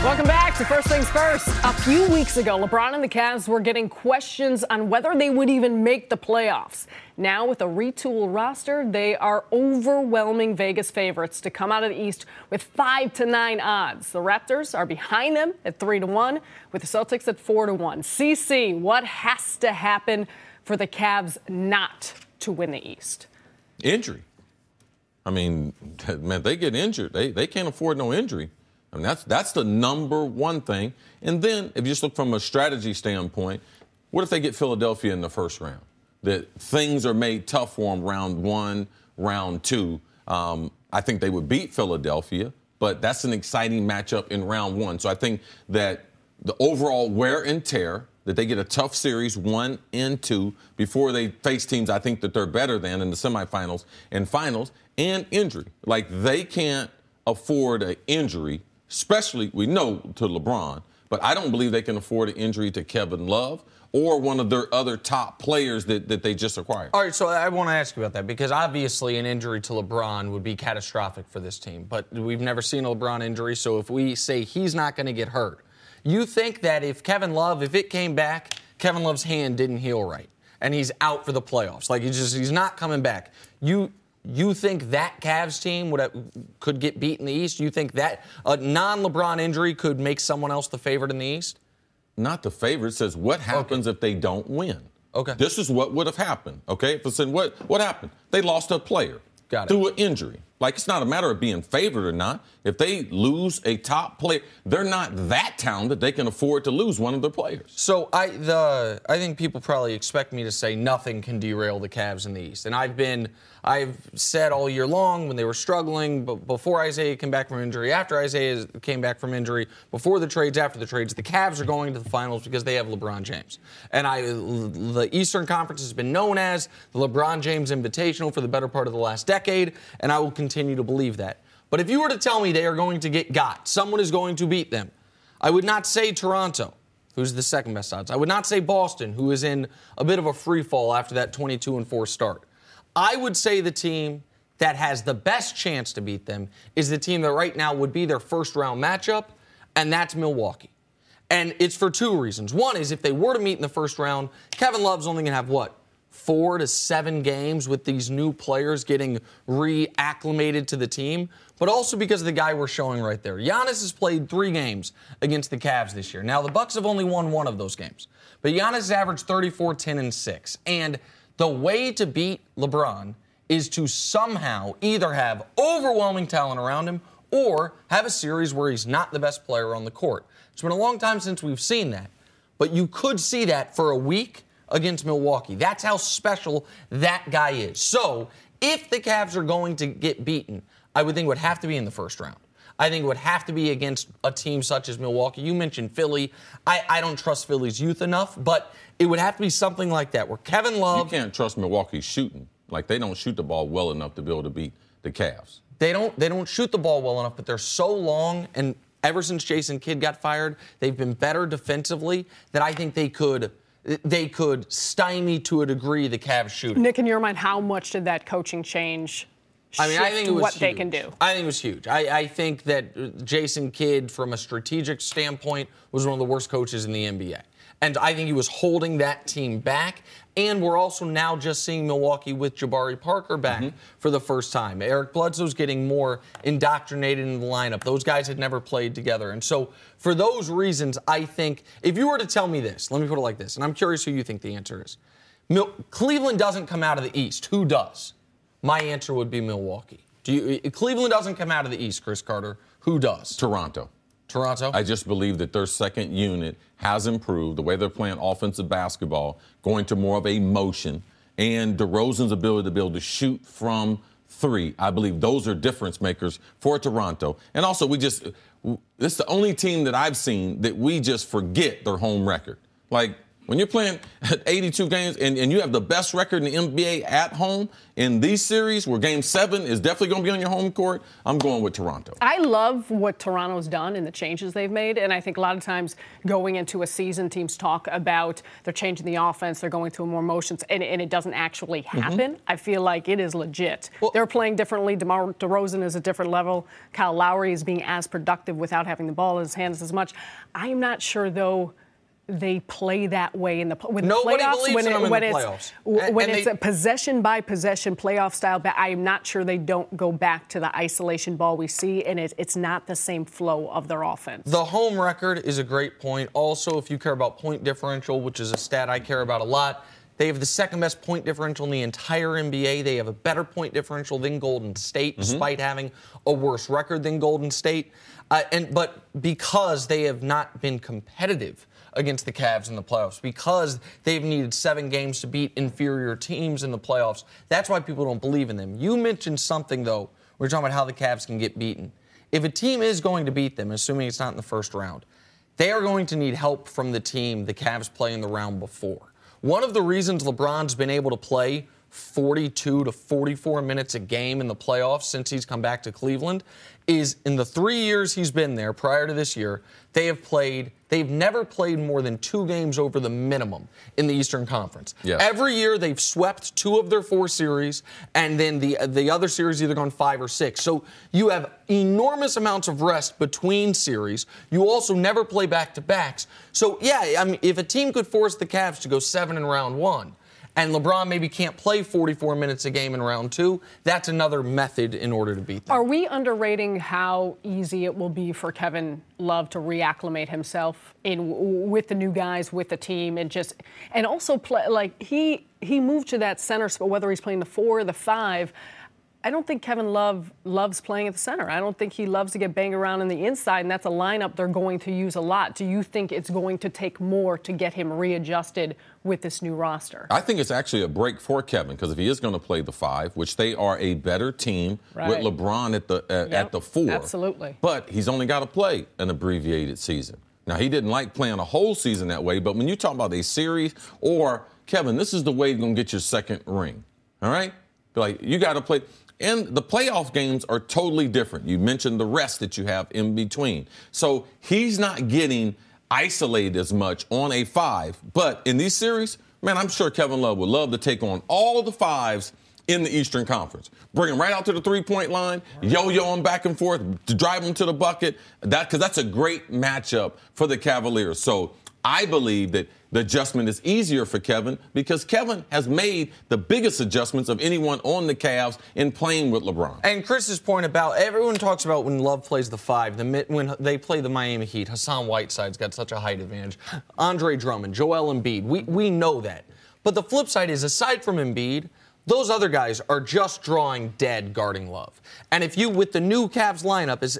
Welcome back to First Things First. A few weeks ago, LeBron and the Cavs were getting questions on whether they would even make the playoffs. Now, with a retooled roster, they are overwhelming Vegas favorites to come out of the East with 5-9 odds. The Raptors are behind them at 3-1, with the Celtics at 4-1. CC, what has to happen for the Cavs not to win the East? Injury. I mean, man, they get injured. They can't afford no injury. I mean, that's the number one thing. And then, if you just look from a strategy standpoint, what if they get Philadelphia in the first round? That things are made tough for them round 1, round 2. I think they would beat Philadelphia, but that's an exciting matchup in round 1. So I think that the overall wear and tear, that they get a tough series 1 and 2 before they face teams I think that they're better than in the semifinals and finals, and injury. Like, they can't afford an injury, especially, we know, to LeBron, but I don't believe they can afford an injury to Kevin Love or one of their other top players that they just acquired. All right, so I want to ask you about that because obviously an injury to LeBron would be catastrophic for this team, but we've never seen a LeBron injury, so if we say he's not going to get hurt, you think that if Kevin Love, if it came back, Kevin Love's hand didn't heal right, and he's out for the playoffs, like he's not coming back, you think that Cavs team could get beat in the East? You think that a non-LeBron injury could make someone else the favorite in the East? Not the favorite. It says what happens if they don't win. Okay. This is what would have happened. Okay. If it's in what happened? They lost a player. Got it. Through an injury. Like, it's not a matter of being favored or not. If they lose a top player, they're not that talented they can afford to lose one of their players. So I think people probably expect me to say nothing can derail the Cavs in the East. And I've said all year long when they were struggling, before Isaiah came back from injury, after Isaiah came back from injury, before the trades, after the trades, the Cavs are going to the finals because they have LeBron James. And the Eastern Conference has been known as the LeBron James Invitational for the better part of the last decade, and I will continue to believe that. But if you were to tell me they are going to get got, someone is going to beat them, I would not say Toronto, who's the second best odds. I would not say Boston, who is in a bit of a free fall after that 22-4 start. I would say the team that has the best chance to beat them is the team that right now would be their first round matchup, and that's Milwaukee. And it's for 2 reasons. One is if they were to meet in the first round, Kevin Love's only going to have 4 to 7 games with these new players getting reacclimated to the team, but also because of the guy we're showing right there. Giannis has played 3 games against the Cavs this year. Now, the Bucks have only won 1 of those games, but Giannis has averaged 34, 10, and 6. And the way to beat LeBron is to somehow either have overwhelming talent around him or have a series where he's not the best player on the court. It's been a long time since we've seen that, but you could see that for a week against Milwaukee. That's how special that guy is. So if the Cavs are going to get beaten, I would think it would have to be in the first round. I think it would have to be against a team such as Milwaukee. You mentioned Philly. I don't trust Philly's youth enough, but it would have to be something like that where Kevin Love... You can't trust Milwaukee shooting. Like, they don't shoot the ball well enough to be able to beat the Cavs. They don't shoot the ball well enough, but they're so long, and ever since Jason Kidd got fired, they've been better defensively that I think they could stymie to a degree the Cavs shooting. Nick, in your mind, how much did that coaching change I think it was what huge. they can do? I think it was huge. I think that Jason Kidd, from a strategic standpoint, was one of the worst coaches in the NBA. And I think he was holding that team back. And we're also now just seeing Milwaukee with Jabari Parker back for the first time. Eric Bledsoe's getting more indoctrinated in the lineup. Those guys had never played together. And so for those reasons, I think if you were to tell me this, let me put it like this, and I'm curious who you think the answer is. Cleveland doesn't come out of the East. Who does? My answer would be Milwaukee. Cleveland doesn't come out of the East, Chris Carter. Who does? Toronto. Toronto? I just believe that their second unit has improved, the way they're playing offensive basketball, going to more of a motion, and DeRozan's ability to be able to shoot from three. I believe those are difference makers for Toronto. And also, this is the only team that I've seen that we just forget their home record. Like, when you're playing 82 games and you have the best record in the NBA at home in these series where Game 7 is definitely going to be on your home court, I'm going with Toronto. I love what Toronto's done and the changes they've made. And I think a lot of times going into a season, teams talk about they're changing the offense, they're going to more motions, and it doesn't actually happen. I feel like it is legit. Well, they're playing differently. DeMar DeRozan is a different level. Kyle Lowry is being as productive without having the ball in his hands as much. I'm not sure, though, they play that way in the playoffs. Nobody believes in them in the playoffs. When it's a possession-by-possession playoff style, I'm not sure they don't go back to the isolation ball we see, and it's not the same flow of their offense. The home record is a great point. Also, if you care about point differential, which is a stat I care about a lot, they have the second-best point differential in the entire NBA. They have a better point differential than Golden State, despite having a worse record than Golden State. But because they have not been competitive against the Cavs in the playoffs, because they've needed 7 games to beat inferior teams in the playoffs, that's why people don't believe in them. You mentioned something, though. We're talking about how the Cavs can get beaten. If a team is going to beat them, assuming it's not in the first round, they are going to need help from the team the Cavs play in the round before. One of the reasons LeBron's been able to play 42 to 44 minutes a game in the playoffs since he's come back to Cleveland is in the 3 years he's been there prior to this year, they've never played more than 2 games over the minimum in the Eastern Conference. Yes. Every year they've swept 2 of their 4 series, and then the other series either gone 5 or 6. So you have enormous amounts of rest between series. You also never play back-to-backs. So, yeah, I mean, if a team could force the Cavs to go 7 in round 1, and LeBron maybe can't play 44 minutes a game in round 2, that's another method in order to beat them. Are we underrating how easy it will be for Kevin Love to reacclimate himself with the new guys, with the team, and also play like he moved to that center spot, whether he's playing the 4 or the 5. I don't think Kevin Love loves playing at the center. I don't think he loves to get banged around in the inside, and that's a lineup they're going to use a lot. Do you think it's going to take more to get him readjusted with this new roster? I think it's actually a break for Kevin, because if he is going to play the 5, which they are a better team with LeBron at the 4. Absolutely. But he's only got to play an abbreviated season. Now, he didn't like playing a whole season that way, but when you talk about a series, or, Kevin, this is the way you're going to get your second ring, all right? Like, you got to play. And the playoff games are totally different. You mentioned the rest that you have in between. So he's not getting isolated as much on a 5. But in these series, man, I'm sure Kevin Love would love to take on all of the 5s in the Eastern Conference. Bring them right out to the 3-point line, yo-yo them back and forth, to drive them to the bucket. Because that's a great matchup for the Cavaliers. So I believe that the adjustment is easier for Kevin, because Kevin has made the biggest adjustments of anyone on the Cavs in playing with LeBron. And Chris's point about, everyone talks about when Love plays the 5, when they play the Miami Heat, Hassan Whiteside's got such a height advantage. Andre Drummond, Joel Embiid, we know that. But the flip side is, aside from Embiid, those other guys are just drawing dead guarding Love. And if you, with the new Cavs lineup, as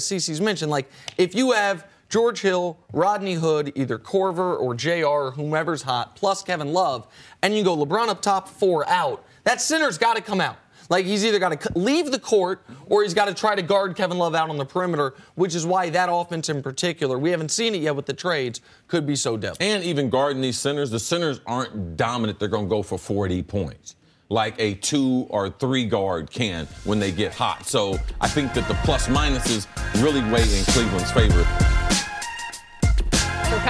CeCe's mentioned, like if you have George Hill, Rodney Hood, either Corver or JR or whomever's hot, plus Kevin Love, and you go LeBron up top, 4 out, that center's got to come out. Like, he's either got to leave the court or he's got to try to guard Kevin Love out on the perimeter, which is why that offense in particular, we haven't seen it yet with the trades, could be so deadly. And even guarding these centers, the centers aren't dominant. They're going to go for 40 points like a 2 or 3 guard can when they get hot. So I think that the plus-minuses really weigh in Cleveland's favor.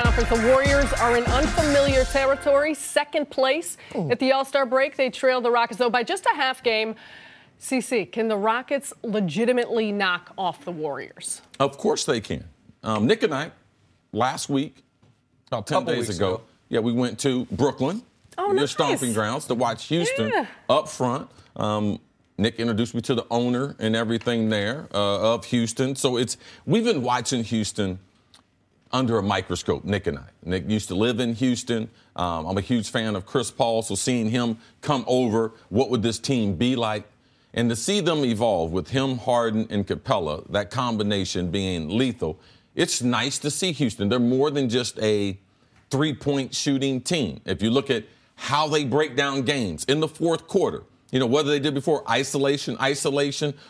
Conference, the Warriors are in unfamiliar territory, second place at the All-Star break. They trailed the Rockets, though, by just a half game. CeCe, can the Rockets legitimately knock off the Warriors? Of course they can. Nick and I, last week, about 10 days ago, we went to Brooklyn, your stomping grounds, to watch Houston up front. Nick introduced me to the owner and everything there of Houston. So we've been watching Houston under a microscope, Nick and I. Nick used to live in Houston. I'm a huge fan of Chris Paul, so seeing him come over, what would this team be like? And to see them evolve with him, Harden, and Capella, that combination being lethal, it's nice to see Houston. They're more than just a three-point shooting team. If you look at how they break down games in the fourth quarter, you know, whether they did before isolation,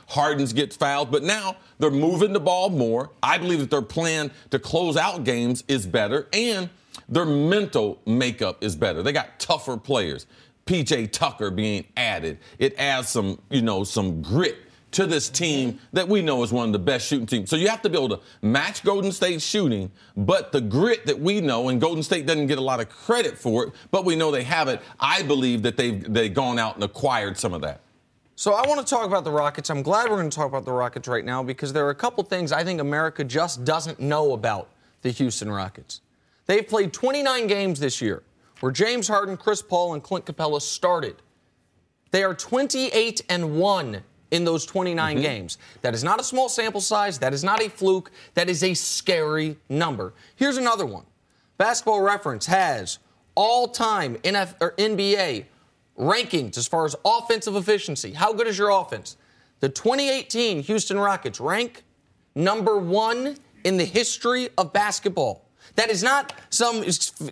Harden's gets fouled, but now they're moving the ball more. I believe that their plan to close out games is better, and their mental makeup is better. They got tougher players. P.J. Tucker being added. It adds some grit to this team that we know is one of the best shooting teams. So you have to be able to match Golden State's shooting, but the grit that we know, and Golden State doesn't get a lot of credit for it, but we know they have it. I believe that they've gone out and acquired some of that. So I want to talk about the Rockets. I'm glad we're going to talk about the Rockets right now because there are a couple things I think America just doesn't know about the Houston Rockets. They've played 29 games this year where James Harden, Chris Paul, and Clint Capella started. They are 28-1 in those 29 games. That is not a small sample size. That is not a fluke. That is a scary number. Here's another one. Basketball Reference has all-time NBA rankings as far as offensive efficiency. How good is your offense? The 2018 Houston Rockets rank number 1 in the history of basketball. That is not some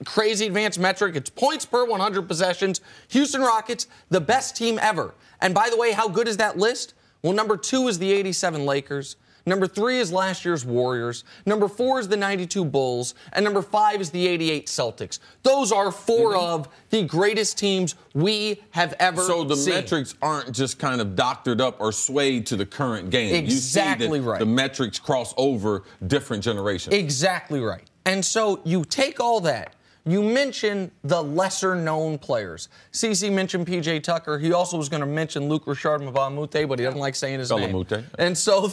crazy advanced metric. It's points per 100 possessions. Houston Rockets, the best team ever. And by the way, how good is that list? Well, number 2 is the 87 Lakers. Number 3 is last year's Warriors. Number 4 is the 92 Bulls. And number 5 is the 88 Celtics. Those are 4 of the greatest teams we have ever seen. So the metrics aren't just kind of doctored up or swayed to the current game. Exactly you see that right. The metrics cross over different generations. Exactly right. And so you take all that. You mention the lesser-known players. CeCe mentioned P.J. Tucker. He also was going to mention Luc Richard Mbamute, but he doesn't like saying his name. And so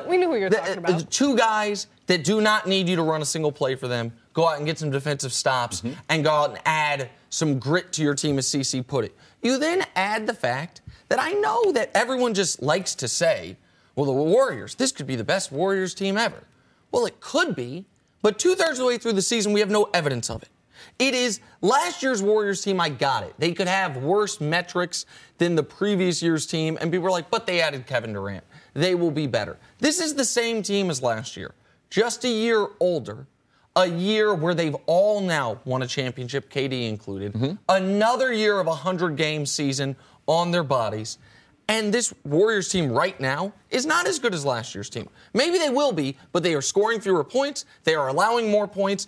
we knew who you were talking about. The 2 guys that do not need you to run a single play for them, go out and get some defensive stops and go out and add some grit to your team, as CeCe put it. You then add the fact that I know that everyone just likes to say, well, the Warriors, this could be the best Warriors team ever. Well, it could be, but 2/3 of the way through the season, we have no evidence of it. It is last year's Warriors team, I got it. They could have worse metrics than the previous year's team, and people were like, but they added Kevin Durant. They will be better. This is the same team as last year, just a year older, a year where they've all now won a championship, KD included, another year of a 100-game season on their bodies. And this Warriors team right now is not as good as last year's team. Maybe they will be, but they are scoring fewer points. They are allowing more points.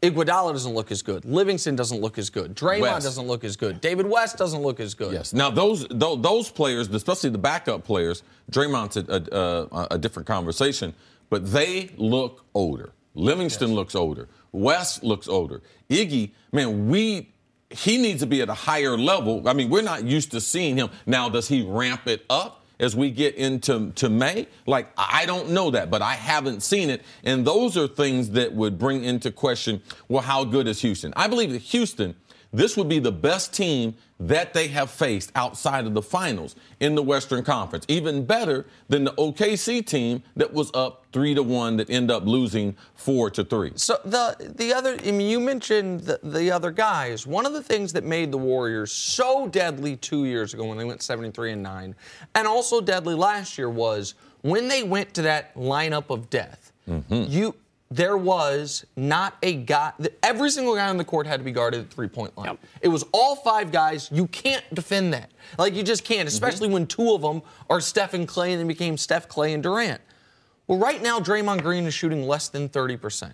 Iguodala doesn't look as good. Livingston doesn't look as good. Draymond doesn't look as good. David West doesn't look as good. Yes. Now, those players, especially the backup players, Draymond's a different conversation, but they look older. Livingston looks older. West looks older. Iggy, man, he needs to be at a higher level. I mean, we're not used to seeing him. Now, does he ramp it up as we get into May? Like, I don't know that, but I haven't seen it. And those are things that would bring into question, well, how good is Houston? I believe that Houston, this would be the best team that they have faced outside of the finals in the Western Conference. Even better than the OKC team that was up 3-1 that ended up losing 4-3. So the other, I mean, you mentioned the other guys. One of the things that made the Warriors so deadly 2 years ago when they went 73-9, and also deadly last year, was when they went to that lineup of death. There was not a guy. Every single guy on the court had to be guarded at the three-point line. Yep. It was all 5 guys. You can't defend that. Like, you just can't, especially when 2 of them are Steph and Clay, and they became Steph, Clay, and Durant. Well, right now, Draymond Green is shooting less than 30%.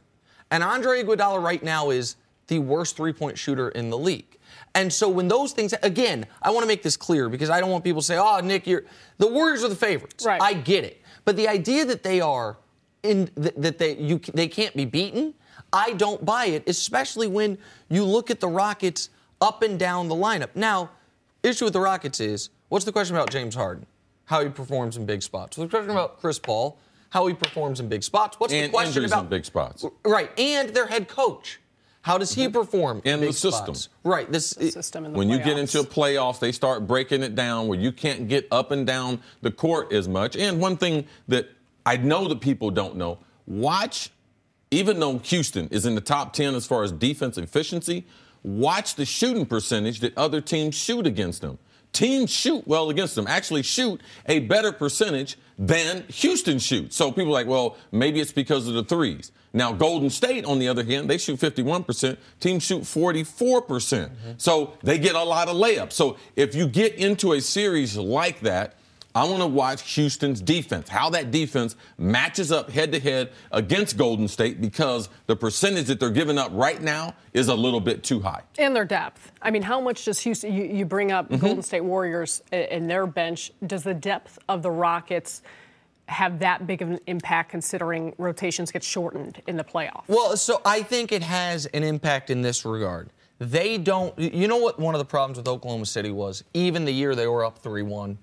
And Andre Iguodala right now is the worst three-point shooter in the league. And so when those things, again, I want to make this clear because I don't want people to say, oh, Nick, the Warriors are the favorites. Right. I get it. But the idea that they are they can't be beaten, I don't buy it, especially when you look at the Rockets up and down the lineup. Now, issue with the Rockets is, what's the question about James Harden? How he performs in big spots. What's the question about Chris Paul? How he performs in big spots. What's the question about in big spots? Right, and their head coach. How does he perform in big the system? Spots? Right, the system in the when playoffs. you get into playoffs, they start breaking it down where you can't get up and down the court as much. And one thing that I know that people don't know, watch, even though Houston is in the top 10 as far as defense efficiency, watch the shooting percentage that other teams shoot against them. Teams shoot well against them, actually shoot a better percentage than Houston shoots. So people are like, well, maybe it's because of the threes. Now, Golden State, on the other hand, they shoot 51%. Teams shoot 44%. So they get a lot of layups. So if you get into a series like that, I want to watch Houston's defense, how that defense matches up head-to-head against Golden State, because the percentage that they're giving up right now is a little bit too high. And their depth. I mean, how much does Houston, you bring up Golden State Warriors and their bench, does the depth of the Rockets have that big of an impact considering rotations get shortened in the playoffs? Well, so I think it has an impact in this regard. They don't, you know what one of the problems with Oklahoma City was? Even the year they were up 3-1.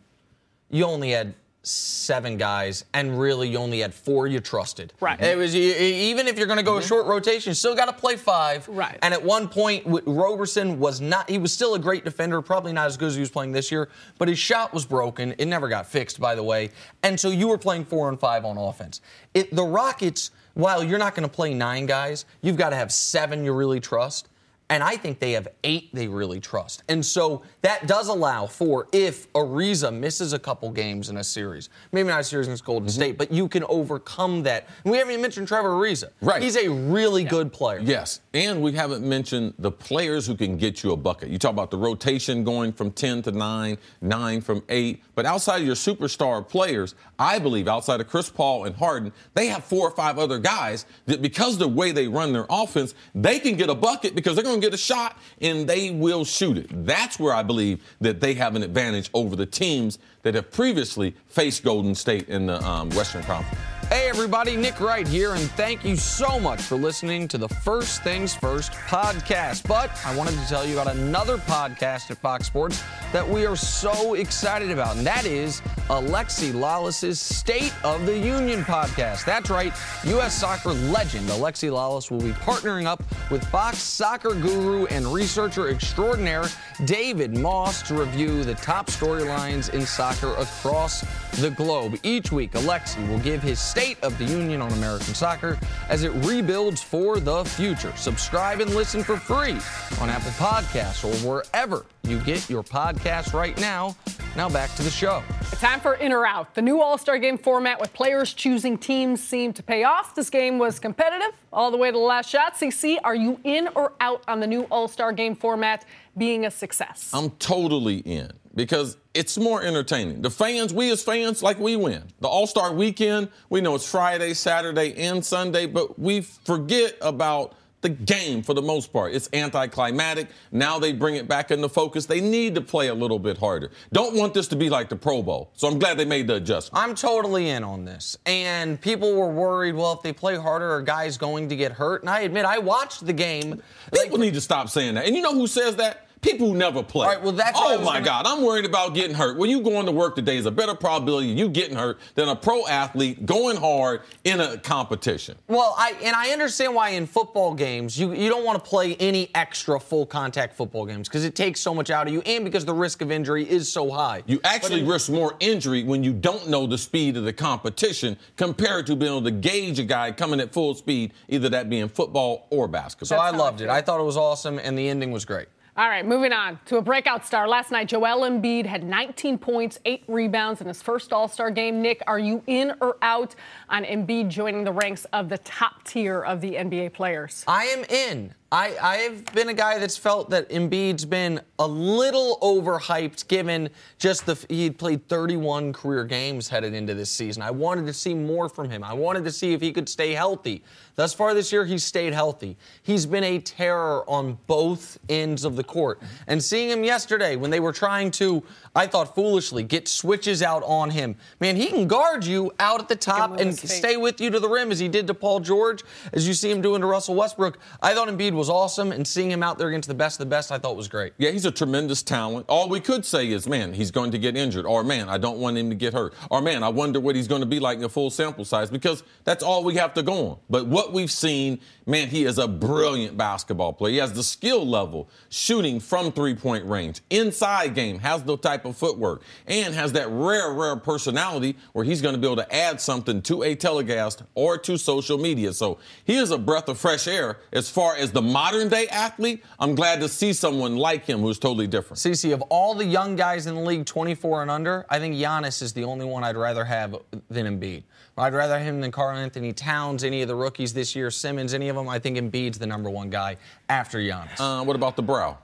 You only had 7 guys, and really you only had 4 you trusted. Right. It was, even if you're going to go a short rotation, you still got to play 5. Right. And at one point, Roberson was not, he was still a great defender, probably not as good as he was playing this year, but his shot was broken. It never got fixed, by the way. And so you were playing 4 and 5 on offense. The Rockets, while you're not going to play 9 guys, you've got to have 7 you really trust. And I think they have 8 they really trust. And so that does allow for, if Ariza misses a couple games in a series, maybe not a series against Golden State, but you can overcome that. And we haven't even mentioned Trevor Ariza. Right. He's a really good player. Yes. And we haven't mentioned the players who can get you a bucket. You talk about the rotation going from 10 to 9, 9 from 8. But outside of your superstar players, I believe outside of Chris Paul and Harden, they have 4 or 5 other guys that, because of the way they run their offense, they can get a bucket because they're going to get a shot and they will shoot it. That's where I believe that they have an advantage over the teams that have previously faced Golden State in the Western Conference. Hey, everybody, Nick Wright here, and thank you so much for listening to the First Things First podcast. But I wanted to tell you about another podcast at Fox Sports that we are so excited about, and that is Alexi Lalas's State of the Union podcast. That's right, U.S. soccer legend Alexi Lalas will be partnering up with Fox soccer guru and researcher extraordinaire David Moss to review the top storylines in soccer across the globe. Each week, Alexi will give his State of the Union on American soccer as it rebuilds for the future. Subscribe and listen for free on Apple Podcasts or wherever you get your podcasts right now. Now back to the show. Time for In or Out. The new All-Star Game format with players choosing teams seemed to pay off. This game was competitive all the way to the last shot. CC, are you in or out on the new All-Star Game format being a success? I'm totally in because it's more entertaining. The fans, we as fans, like, we win. The All-Star weekend, we know it's Friday, Saturday, and Sunday, but we forget about the game for the most part. It's anticlimactic. Now they bring it back into focus. They need to play a little bit harder. Don't want this to be like the Pro Bowl. So I'm glad they made the adjustment. I'm totally in on this. And people were worried, well, if they play harder, are guys going to get hurt? And I admit, I watched the game. People need to stop saying that. And you know who says that? People who never play. All right, well, that's what I oh, was my gonna- God, I'm worried about getting hurt. When you going to work today, is a better probability of you getting hurt than a pro athlete going hard in a competition. Well, I understand why in football games you don't want to play any extra full contact football games because it takes so much out of you and because the risk of injury is so high. You actually risk more injury when you don't know the speed of the competition compared to being able to gauge a guy coming at full speed, either that being football or basketball. So I loved it. I thought it was awesome, and the ending was great. All right, moving on to a breakout star. Last night, Joel Embiid had 19 points, 8 rebounds in his first All-Star game. Nick, are you in or out on Embiid joining the ranks of the top tier of the NBA players? I am in. I've been a guy that's felt that Embiid's been a little overhyped given just he'd played 31 career games headed into this season. I wanted to see more from him. I wanted to see if he could stay healthy. Thus far this year, he's stayed healthy. He's been a terror on both ends of the court. And seeing him yesterday when they were trying to, I thought foolishly, get switches out on him. Man, he can guard you out at the top and stay with you to the rim as he did to Paul George, as you see him doing to Russell Westbrook. I thought Embiid was awesome, and seeing him out there against the best of the best, I thought was great. Yeah, he's a tremendous talent. All we could say is, man, he's going to get injured. Or, man, I don't want him to get hurt. Or, man, I wonder what he's going to be like in a full sample size, because that's all we have to go on. But what we've seen, man, he is a brilliant basketball player. He has the skill level, shooting from three-point range. Inside game, has the type of footwork, and has that rare personality where he's going to be able to add something to a telecast or to social media. So he is a breath of fresh air as far as the modern-day athlete. I'm glad to see someone like him who's totally different. CeCe, of all the young guys in the league, 24 and under, I think Giannis is the only one I'd rather have than Embiid. I'd rather have him than Karl Anthony Towns, any of the rookies this year, Simmons, any of them. I think Embiid's the number one guy after Giannis. What about the brow?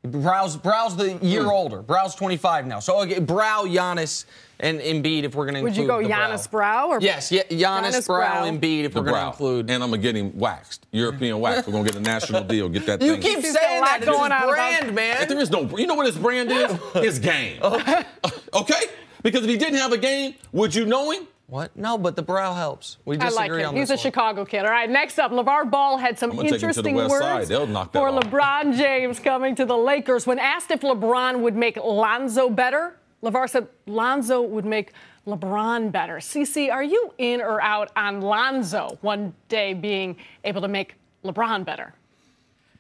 Brow's the year older. Brow's 25 now. So okay, Brow, Giannis, and Embiid if we're going to include Would you go the Giannis Brow? Or yes, Giannis, Brow, Embiid if we're going to include. And I'm going to get him waxed. European wax. We're going to get a national deal. Get that You thing. keep saying that. It's his brand, man. There is no. You know what his brand is? His game. Okay? Because if he didn't have a game, would you know him? What? No, but the brow helps. We I disagree like him. on He's this a Chicago kid. All right, next up, LeVar Ball had some interesting words They'll knock that for off. LeBron James coming to the Lakers. When asked if LeBron would make Lonzo better, LeVar said Lonzo would make LeBron better. CeCe, are you in or out on Lonzo one day being able to make LeBron better?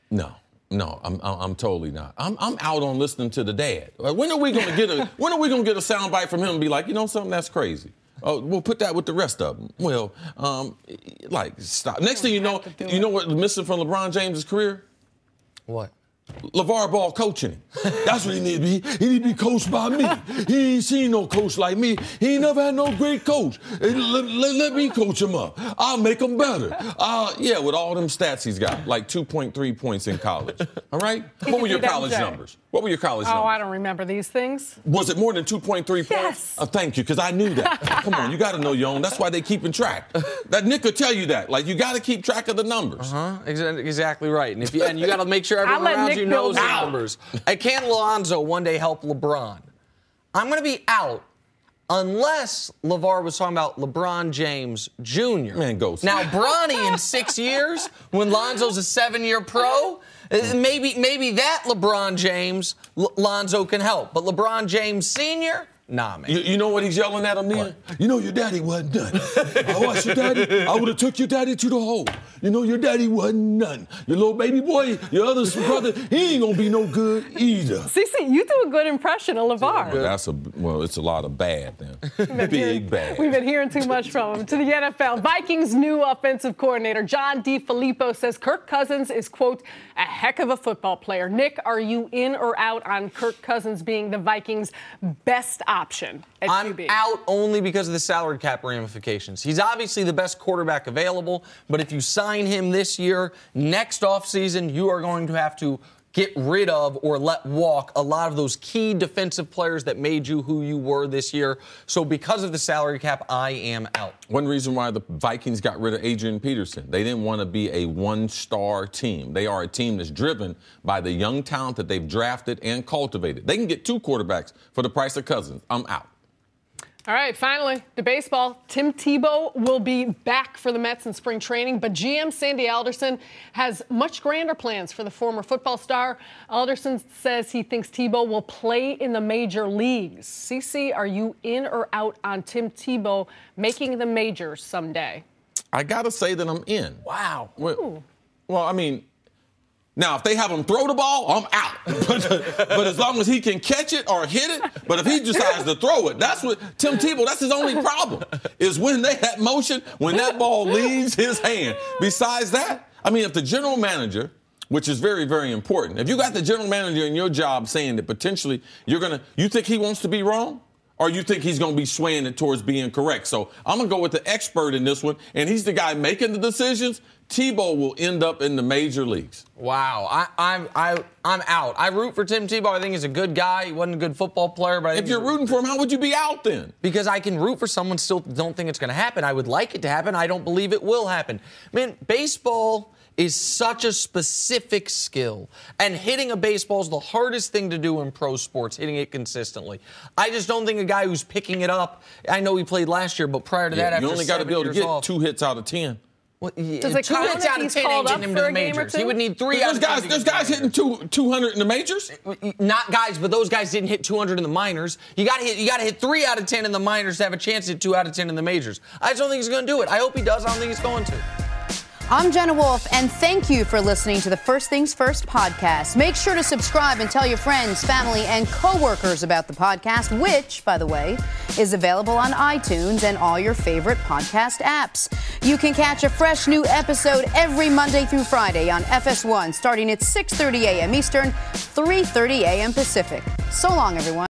No, I'm totally not. I'm out on listening to the dad. Like, when are we going to get a soundbite from him and be like, you know something, that's crazy? Oh, we'll put that with the rest of them. Well, stop. Next thing you know what's missing from LeBron James' career? What? LeVar Ball coaching him. That's what he need to be. He need to be coached by me. He ain't seen no coach like me. He ain't never had no great coach. Let me coach him up. I'll make him better. With all them stats he's got, like 2.3 points in college. All right? What were your college numbers? What were your college numbers? Oh, I don't remember these things. Was it more than 2.3 points? Yes. Thank you, because I knew that. Come on, you got to know your own. That's why they keeping track. That Nick will tell you that. Like, you got to keep track of the numbers. Exactly right. And you got to make sure everyone around you knows the numbers. Can Lonzo one day help LeBron? I'm going to be out unless LeVar was talking about LeBron James Jr. Man, go. Now, Bronny in 6 years, when Lonzo's a 7-year pro, maybe that LeBron James, Lonzo can help. But LeBron James Sr., nah, man. You know what he's yelling at him then? You know your daddy wasn't done. I watched your daddy. I would have took your daddy to the hole. You know your daddy wasn't none. Your little baby boy, your other brother, he ain't gonna be no good either. CeCe, you do a good impression of LeVar. Well, it's a lot of bad then. Big bad. We've been hearing too much from him. To the NFL, Vikings' new offensive coordinator, John DeFilippo, says Kirk Cousins is, quote, a heck of a football player. Nick, are you in or out on Kirk Cousins being the Vikings' best option at I'm QB? out only because of the salary cap ramifications. He's obviously the best quarterback available, but if you sign him this year, next offseason, you are going to have to get rid of or let walk a lot of those key defensive players that made you who you were this year. So because of the salary cap, I am out. One reason why the Vikings got rid of Adrian Peterson, they didn't want to be a one-star team. They are a team that's driven by the young talent that they've drafted and cultivated. They can get 2 quarterbacks for the price of Cousins. I'm out. All right, finally, to baseball. Tim Tebow will be back for the Mets in spring training, but GM Sandy Alderson has much grander plans for the former football star. Alderson says he thinks Tebow will play in the major leagues. CeCe, are you in or out on Tim Tebow making the majors someday? I got to say that I'm in. Wow. Well, I mean, now, if they have him throw the ball, I'm out. But as long as he can catch it or hit it, but if he decides to throw it, that's what Tim Tebow, that's his only problem, is when that motion, when that ball leaves his hand. Besides that, I mean, if the general manager, which is very, very important, if you got the general manager in your job saying that potentially you think he wants to be wrong? Or you think he's going to be swaying it towards being correct? So I'm going to go with the expert in this one, and he's the guy making the decisions. Tebow will end up in the major leagues. Wow, I'm out. I root for Tim Tebow. I think he's a good guy. He wasn't a good football player, but if you're rooting for him, how would you be out then? Because I can root for someone, still don't think it's going to happen. I would like it to happen. I don't believe it will happen. Man, baseball is such a specific skill, and hitting a baseball is the hardest thing to do in pro sports, hitting it consistently. I just don't think a guy who's picking it up, I know he played last year, but prior to that, after you only got to be able to get off, 2 hits out of 10. Well, does it count if he's called up for a game or two? He would need 3 out of 10. There's guys hitting 200 in the majors? Not guys, but those guys didn't hit 200 in the minors. You got to hit 3 out of 10 in the minors to have a chance to hit 2 out of 10 in the majors. I just don't think he's going to do it. I hope he does. I don't think he's going to. I'm Jenna Wolf, and thank you for listening to the First Things First podcast. Make sure to subscribe and tell your friends, family, and coworkers about the podcast, which, by the way, is available on iTunes and all your favorite podcast apps. You can catch a fresh new episode every Monday through Friday on FS1, starting at 6:30 a.m. Eastern, 3:30 a.m. Pacific. So long, everyone.